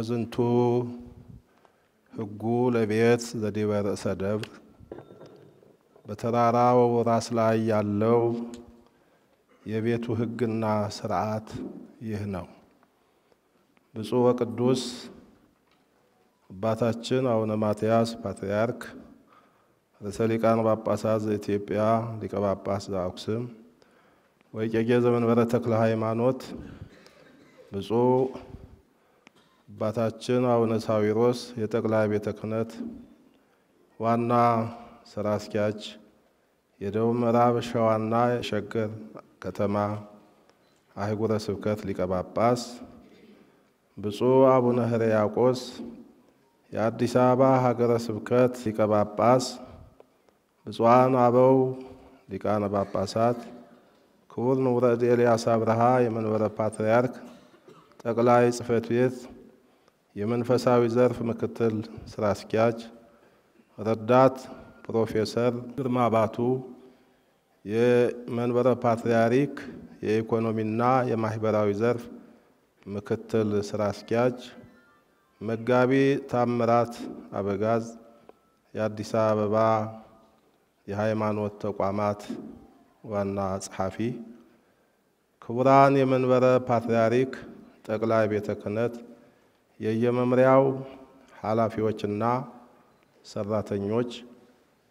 ወዝንቱ ህጉ ለቤት ዘዲበ ርእሰ ደብር በተራራው ራስ ላይ ያለው የቤቱ ህግና ሥርዓት ይህ ነው። ብፁዕ ወቅዱስ አባታችን አቡነ ማትያስ ፓትርያርክ ርዕሰ ሊቃነ ጳጳሳት ዘኢትዮጵያ ሊቀ ጳጳስ ዘአክሱም ወእጨጌ ዘመንበረ ተክለ ሃይማኖት፣ ብፁዕ አባታችን አቡነ ሳዊሮስ የጠቅላይ ቤተ ክህነት ዋና ስራ አስኪያጅ፣ የደቡብ ምዕራብ ሸዋና የሸገር ከተማ አህጉረ ስብከት ሊቀ ጳጳስ፣ ብፁዕ አቡነ ሕርያቆስ የአዲስ አበባ ሀገረ ስብከት ሊቀ ጳጳስ፣ ብፁዓን አበው ሊቃነ ጳጳሳት፣ ክቡር ንቡረ-እድ ኤልያስ አብርሃ የመንበረ ፓትርያርክ ጠቅላይ ጽሕፈት ቤት የመንፈሳዊ ዘርፍ ምክትል ስራ አስኪያጅ፣ ረዳት ፕሮፌሰር ግርማ ባቱ የመንበረ ፓትርያርክ የኢኮኖሚና የማህበራዊ ዘርፍ ምክትል ስራ አስኪያጅ፣ መጋቢ ታምራት አበጋዝ የአዲስ አበባ የሃይማኖት ተቋማት ዋና ጸሐፊ፣ ክቡራን የመንበረ ፓትርያርክ ጠቅላይ ቤተ ክህነት የየመምሪያው ኃላፊዎችና ሰራተኞች፣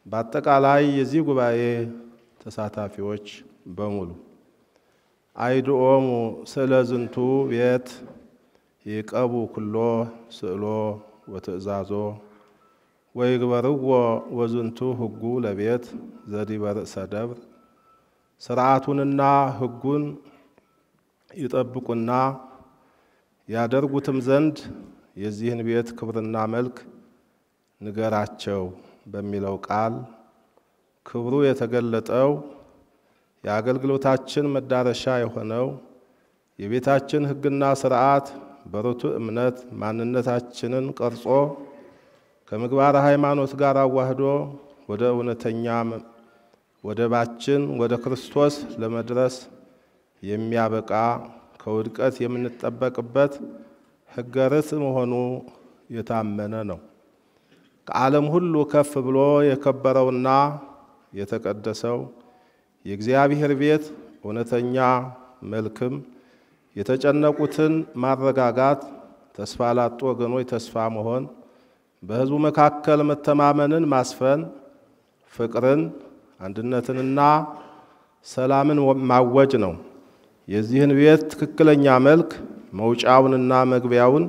በአጠቃላይ የዚህ ጉባኤ ተሳታፊዎች በሙሉ አይድኦሙ ስለ ዝንቱ ቤት ይቀቡ ኩሎ ስእሎ ወትእዛዞ ወይግበርዎ ወዝንቱ ህጉ ለቤት ዘዲበ ርእሰ ደብር። ሥርዓቱንና ህጉን ይጠብቁና ያደርጉትም ዘንድ የዚህን ቤት ክብርና መልክ ንገራቸው በሚለው ቃል ክብሩ የተገለጠው የአገልግሎታችን መዳረሻ የሆነው የቤታችን ህግና ሥርዓት በርቱዕ እምነት ማንነታችንን ቀርጾ ከምግባረ ሃይማኖት ጋር አዋህዶ ወደ እውነተኛ ወደባችን ወደ ክርስቶስ ለመድረስ የሚያበቃ ከውድቀት የምንጠበቅበት ህገ ርትዕ መሆኑ የታመነ ነው። ከዓለም ሁሉ ከፍ ብሎ የከበረውና የተቀደሰው የእግዚአብሔር ቤት እውነተኛ መልክም የተጨነቁትን ማረጋጋት፣ ተስፋ ላጡ ወገኖች ተስፋ መሆን፣ በህዝቡ መካከል መተማመንን ማስፈን፣ ፍቅርን፣ አንድነትንና ሰላምን ማወጅ ነው። የዚህን ቤት ትክክለኛ መልክ መውጫውንና መግቢያውን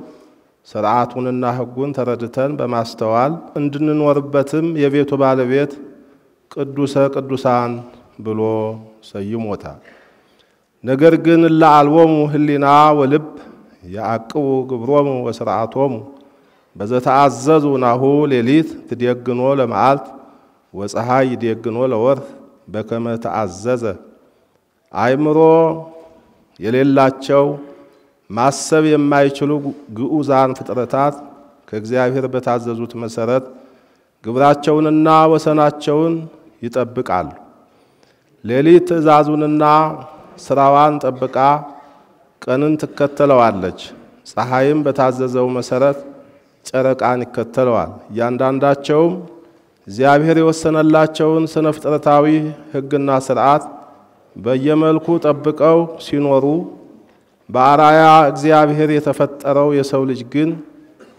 ሥርዓቱንና ህጉን ተረድተን በማስተዋል እንድንኖርበትም የቤቱ ባለቤት ቅዱሰ ቅዱሳን ብሎ ሰይሞታል። ነገር ግን ለአልቦሙ ህሊና ወልብ ያዕቅቡ ግብሮሙ ወሥርዓቶሙ በዘተአዘዙ ናሁ ሌሊት ትደግኖ ለመዓልት ወፀሐይ ይደግኖ ለወርህ በከመ ተአዘዘ። አእምሮ የሌላቸው ማሰብ የማይችሉ ግዑዛን ፍጥረታት ከእግዚአብሔር በታዘዙት መሰረት ግብራቸውንና ወሰናቸውን ይጠብቃሉ። ሌሊት ትእዛዙንና ስራዋን ጠብቃ ቀንን ትከተለዋለች። ፀሐይም በታዘዘው መሰረት ጨረቃን ይከተለዋል። እያንዳንዳቸውም እግዚአብሔር የወሰነላቸውን ስነ ፍጥረታዊ ህግና ሥርዓት በየመልኩ ጠብቀው ሲኖሩ፣ በአራያ እግዚአብሔር የተፈጠረው የሰው ልጅ ግን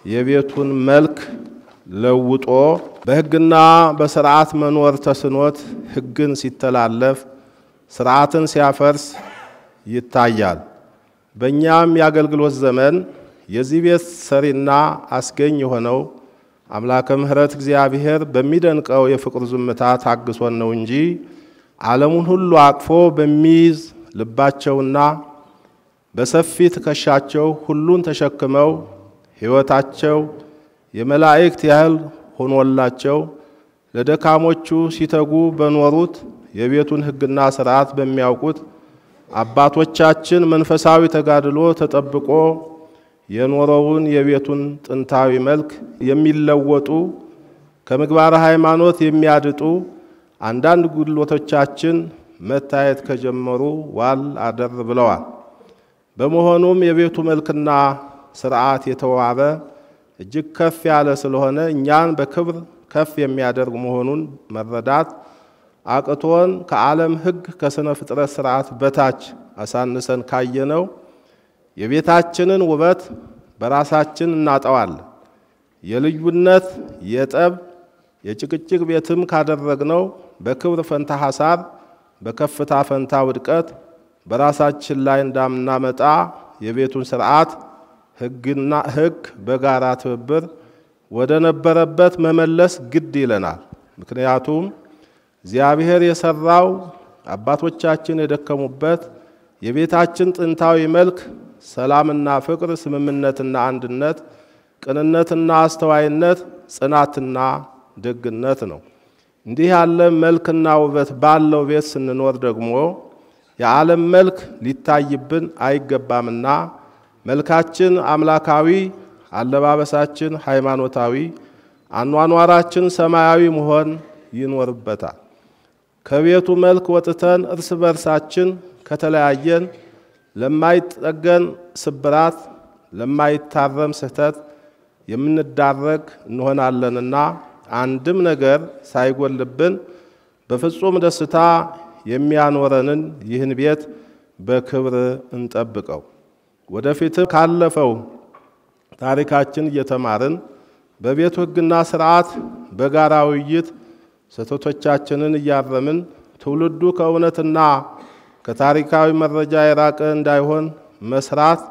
የቤቱን መልክ ለውጦ በህግና በሥርዓት መኖር ተስኖት ህግን ሲተላለፍ ሥርዓትን ሲያፈርስ ይታያል። በእኛም የአገልግሎት ዘመን የዚህ ቤት ሰሪና አስገኝ የሆነው አምላከ ምሕረት እግዚአብሔር በሚደንቀው የፍቅር ዝምታ ታግሶን ነው እንጂ ዓለሙን ሁሉ አቅፎ በሚይዝ ልባቸውና በሰፊ ትከሻቸው ሁሉን ተሸክመው ሕይወታቸው የመላእክት ያህል ሆኖላቸው ለደካሞቹ ሲተጉ በኖሩት የቤቱን ህግና ሥርዓት በሚያውቁት አባቶቻችን መንፈሳዊ ተጋድሎ ተጠብቆ የኖረውን የቤቱን ጥንታዊ መልክ የሚለወጡ ከምግባረ ሃይማኖት የሚያድጡ አንዳንድ ጉድለቶቻችን መታየት ከጀመሩ ዋል አደር ብለዋል። በመሆኑም የቤቱ መልክና ስርዓት የተዋበ እጅግ ከፍ ያለ ስለሆነ እኛን በክብር ከፍ የሚያደርግ መሆኑን መረዳት አቅቶን ከዓለም ሕግ ከስነ ፍጥረት ስርዓት በታች አሳንሰን ካየነው የቤታችንን ውበት በራሳችን እናጠዋለን። የልዩነት የጠብ የጭቅጭቅ ቤትም ካደረግነው በክብር ፈንታ ሐሳብ በከፍታ ፈንታ ውድቀት በራሳችን ላይ እንዳምናመጣ የቤቱን ስርዓት ሕግ በጋራ ትብብር ወደ ነበረበት መመለስ ግድ ይለናል። ምክንያቱም እግዚአብሔር የሰራው አባቶቻችን የደከሙበት የቤታችን ጥንታዊ መልክ ሰላምና ፍቅር፣ ስምምነትና አንድነት፣ ቅንነትና አስተዋይነት፣ ጽናትና ደግነት ነው። እንዲህ ያለ መልክና ውበት ባለው ቤት ስንኖር ደግሞ የዓለም መልክ ሊታይብን አይገባምና መልካችን አምላካዊ፣ አለባበሳችን ሃይማኖታዊ፣ አኗኗራችን ሰማያዊ መሆን ይኖርበታል። ከቤቱ መልክ ወጥተን እርስ በርሳችን ከተለያየን ለማይጠገን ስብራት፣ ለማይታረም ስህተት የምንዳረግ እንሆናለንና አንድም ነገር ሳይጎልብን በፍጹም ደስታ የሚያኖረንን ይህን ቤት በክብር እንጠብቀው። ወደፊት ካለፈው ታሪካችን እየተማርን በቤቱ ሕግና ስርዓት በጋራ ውይይት ስህተቶቻችንን እያረምን ትውልዱ ከእውነትና ከታሪካዊ መረጃ የራቀ እንዳይሆን መስራት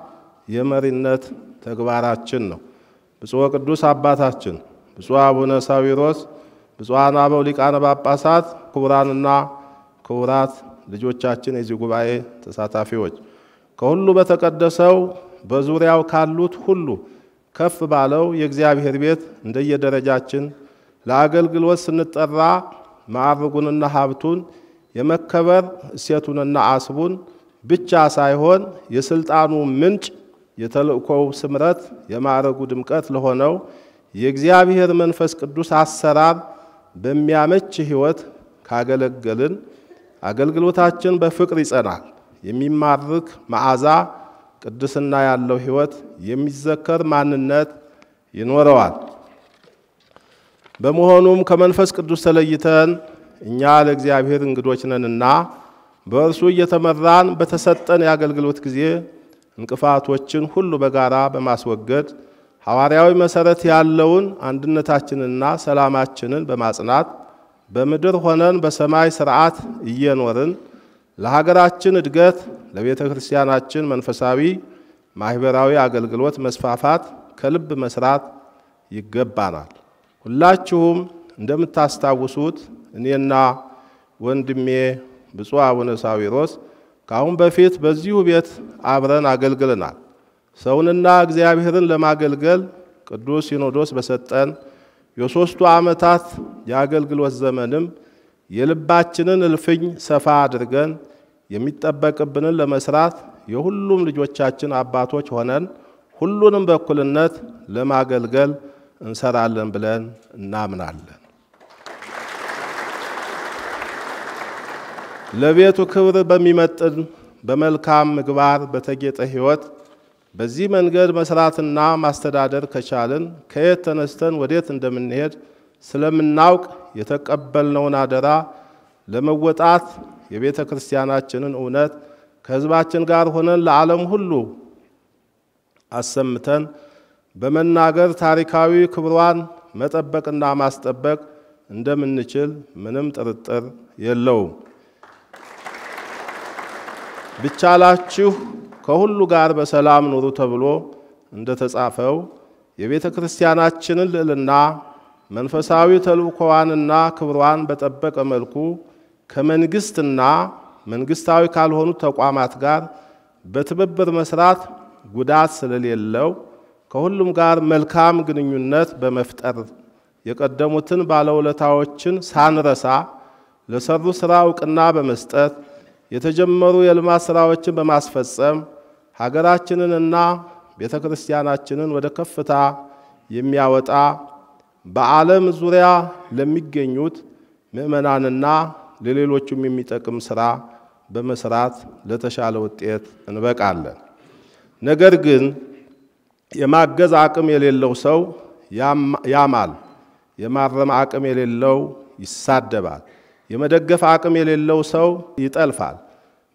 የመሪነት ተግባራችን ነው። ብፁዕ ቅዱስ አባታችን ብፁዕ አቡነ ሳዊሮስ፣ ብፁዓን አበው ሊቃነ ጳጳሳት፣ ክቡራንና ክቡራት ልጆቻችን የዚህ ጉባኤ ተሳታፊዎች፣ ከሁሉ በተቀደሰው በዙሪያው ካሉት ሁሉ ከፍ ባለው የእግዚአብሔር ቤት እንደየደረጃችን ለአገልግሎት ስንጠራ ማዕረጉንና ሀብቱን የመከበር እሴቱንና አስቡን ብቻ ሳይሆን የስልጣኑ ምንጭ የተልእኮው ስምረት የማዕረጉ ድምቀት ለሆነው የእግዚአብሔር መንፈስ ቅዱስ አሰራር በሚያመች ሕይወት ካገለገልን አገልግሎታችን በፍቅር ይጸናል። የሚማርክ መዓዛ ቅድስና ያለው ሕይወት የሚዘከር ማንነት ይኖረዋል። በመሆኑም ከመንፈስ ቅዱስ ተለይተን እኛ ለእግዚአብሔር እንግዶች ነንና በእርሱ እየተመራን በተሰጠን የአገልግሎት ጊዜ እንቅፋቶችን ሁሉ በጋራ በማስወገድ ሐዋርያዊ መሰረት ያለውን አንድነታችንና ሰላማችንን በማጽናት በምድር ሆነን በሰማይ ሥርዓት እየኖርን ለሀገራችን እድገት ለቤተ ክርስቲያናችን መንፈሳዊ ማህበራዊ አገልግሎት መስፋፋት ከልብ መስራት ይገባናል። ሁላችሁም እንደምታስታውሱት እኔና ወንድሜ ብፁዕ አቡነ ሳዊሮስ ካሁን በፊት በዚሁ ቤት አብረን አገልግለናል። ሰውንና እግዚአብሔርን ለማገልገል ቅዱስ ሲኖዶስ በሰጠን የሶስቱ ዓመታት የአገልግሎት ዘመንም የልባችንን እልፍኝ ሰፋ አድርገን የሚጠበቅብንን ለመስራት የሁሉም ልጆቻችን አባቶች ሆነን ሁሉንም በእኩልነት ለማገልገል እንሰራለን ብለን እናምናለን። ለቤቱ ክብር በሚመጥን በመልካም ምግባር በተጌጠ ሕይወት በዚህ መንገድ መስራትና ማስተዳደር ከቻልን ከየት ተነስተን ወዴት እንደምንሄድ ስለምናውቅ የተቀበልነውን አደራ ለመወጣት የቤተ ክርስቲያናችንን እውነት ከሕዝባችን ጋር ሆነን ለዓለም ሁሉ አሰምተን በመናገር ታሪካዊ ክብሯን መጠበቅና ማስጠበቅ እንደምንችል ምንም ጥርጥር የለውም። ብቻላችሁ ከሁሉ ጋር በሰላም ኑሩ ተብሎ እንደተጻፈው የቤተ ክርስቲያናችንን ልዕልና መንፈሳዊ ተልእኮዋንና ክብሯን በጠበቀ መልኩ ከመንግስትና መንግስታዊ ካልሆኑ ተቋማት ጋር በትብብር መስራት ጉዳት ስለሌለው ከሁሉም ጋር መልካም ግንኙነት በመፍጠር የቀደሙትን ባለውለታዎችን ሳንረሳ ለሰሩ ስራ ዕውቅና በመስጠት የተጀመሩ የልማት ስራዎችን በማስፈጸም ሀገራችንንና ቤተ ክርስቲያናችንን ወደ ከፍታ የሚያወጣ በዓለም ዙሪያ ለሚገኙት ምእመናንና ለሌሎቹም የሚጠቅም ስራ በመስራት ለተሻለ ውጤት እንበቃለን። ነገር ግን የማገዝ አቅም የሌለው ሰው ያማል፣ የማረም አቅም የሌለው ይሳደባል፣ የመደገፍ አቅም የሌለው ሰው ይጠልፋል፣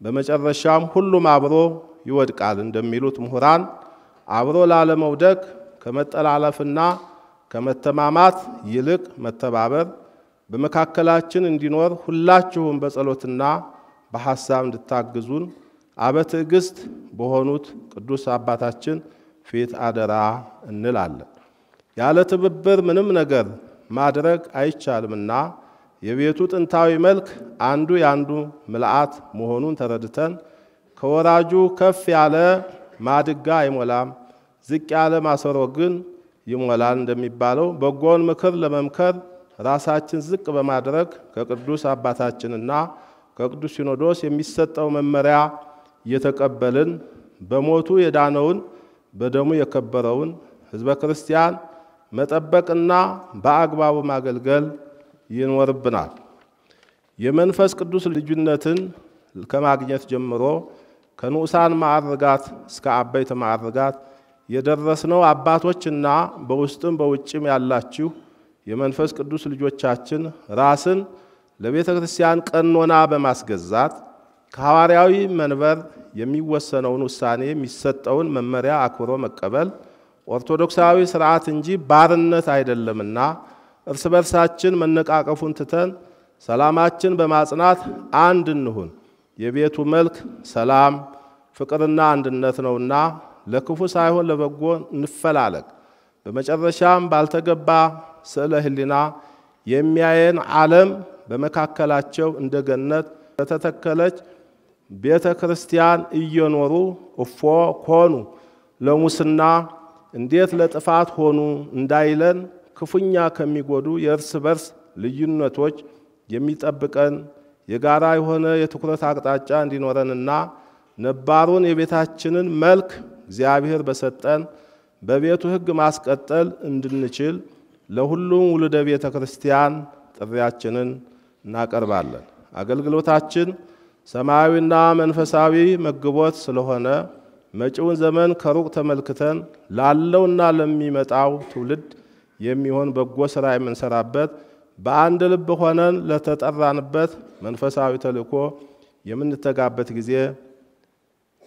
በመጨረሻም ሁሉም አብሮ ይወድቃል እንደሚሉት ምሁራን አብሮ ላለመውደቅ ከመጠላለፍና ከመተማማት ይልቅ መተባበር በመካከላችን እንዲኖር ሁላችሁም በጸሎትና በሐሳብ እንድታግዙን አበትዕግስት በሆኑት ቅዱስ አባታችን ፊት አደራ እንላለን። ያለ ትብብር ምንም ነገር ማድረግ አይቻልምና የቤቱ ጥንታዊ መልክ አንዱ ያንዱ ምልአት መሆኑን ተረድተን ከወራጁ ከፍ ያለ ማድጋ አይሞላም፣ ዝቅ ያለ ማሰሮ ግን ይሞላል እንደሚባለው በጎን ምክር ለመምከር ራሳችን ዝቅ በማድረግ ከቅዱስ አባታችንና ከቅዱስ ሲኖዶስ የሚሰጠው መመሪያ እየተቀበልን በሞቱ የዳነውን በደሙ የከበረውን ሕዝበ ክርስቲያን መጠበቅና በአግባቡ ማገልገል ይኖርብናል። የመንፈስ ቅዱስ ልጅነትን ከማግኘት ጀምሮ ከንዑሳን ማዕርጋት እስከ አበይት ማዕርጋት የደረስነው አባቶችና በውስጥም በውጭም ያላችሁ የመንፈስ ቅዱስ ልጆቻችን ራስን ለቤተ ክርስቲያን ቀኖና በማስገዛት ከሐዋርያዊ መንበር የሚወሰነውን ውሳኔ የሚሰጠውን መመሪያ አክብሮ መቀበል ኦርቶዶክሳዊ ሥርዓት እንጂ ባርነት አይደለምና እርስ በርሳችን መነቃቀፉን ትተን ሰላማችን በማጽናት አንድ እንሁን። የቤቱ መልክ ሰላም፣ ፍቅርና አንድነት ነውና ለክፉ ሳይሆን ለበጎ እንፈላለግ። በመጨረሻም ባልተገባ ስዕለ ሕሊና የሚያየን ዓለም በመካከላቸው እንደ ገነት በተተከለች ቤተ ክርስቲያን እየኖሩ እፎ ኮኑ ለሙስና እንዴት ለጥፋት ሆኑ እንዳይለን ክፉኛ ከሚጎዱ የእርስ በርስ ልዩነቶች የሚጠብቀን የጋራ የሆነ የትኩረት አቅጣጫ እንዲኖረንና ነባሩን የቤታችንን መልክ እግዚአብሔር በሰጠን በቤቱ ሕግ ማስቀጠል እንድንችል ለሁሉም ውልደ ቤተ ክርስቲያን ጥሪያችንን እናቀርባለን። አገልግሎታችን ሰማያዊና መንፈሳዊ መግቦት ስለሆነ መጪውን ዘመን ከሩቅ ተመልክተን ላለውና ለሚመጣው ትውልድ የሚሆን በጎ ሥራ የምንሰራበት በአንድ ልብ ሆነን ለተጠራንበት መንፈሳዊ ተልእኮ የምንተጋበት ጊዜ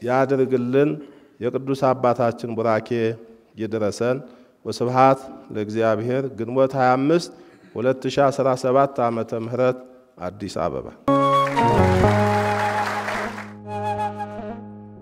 ያድርግልን። የቅዱስ አባታችን ቡራኬ ይድረሰን። ወስብሐት ለእግዚአብሔር። ግንቦት 25 2017 ዓመተ ምህረት አዲስ አበባ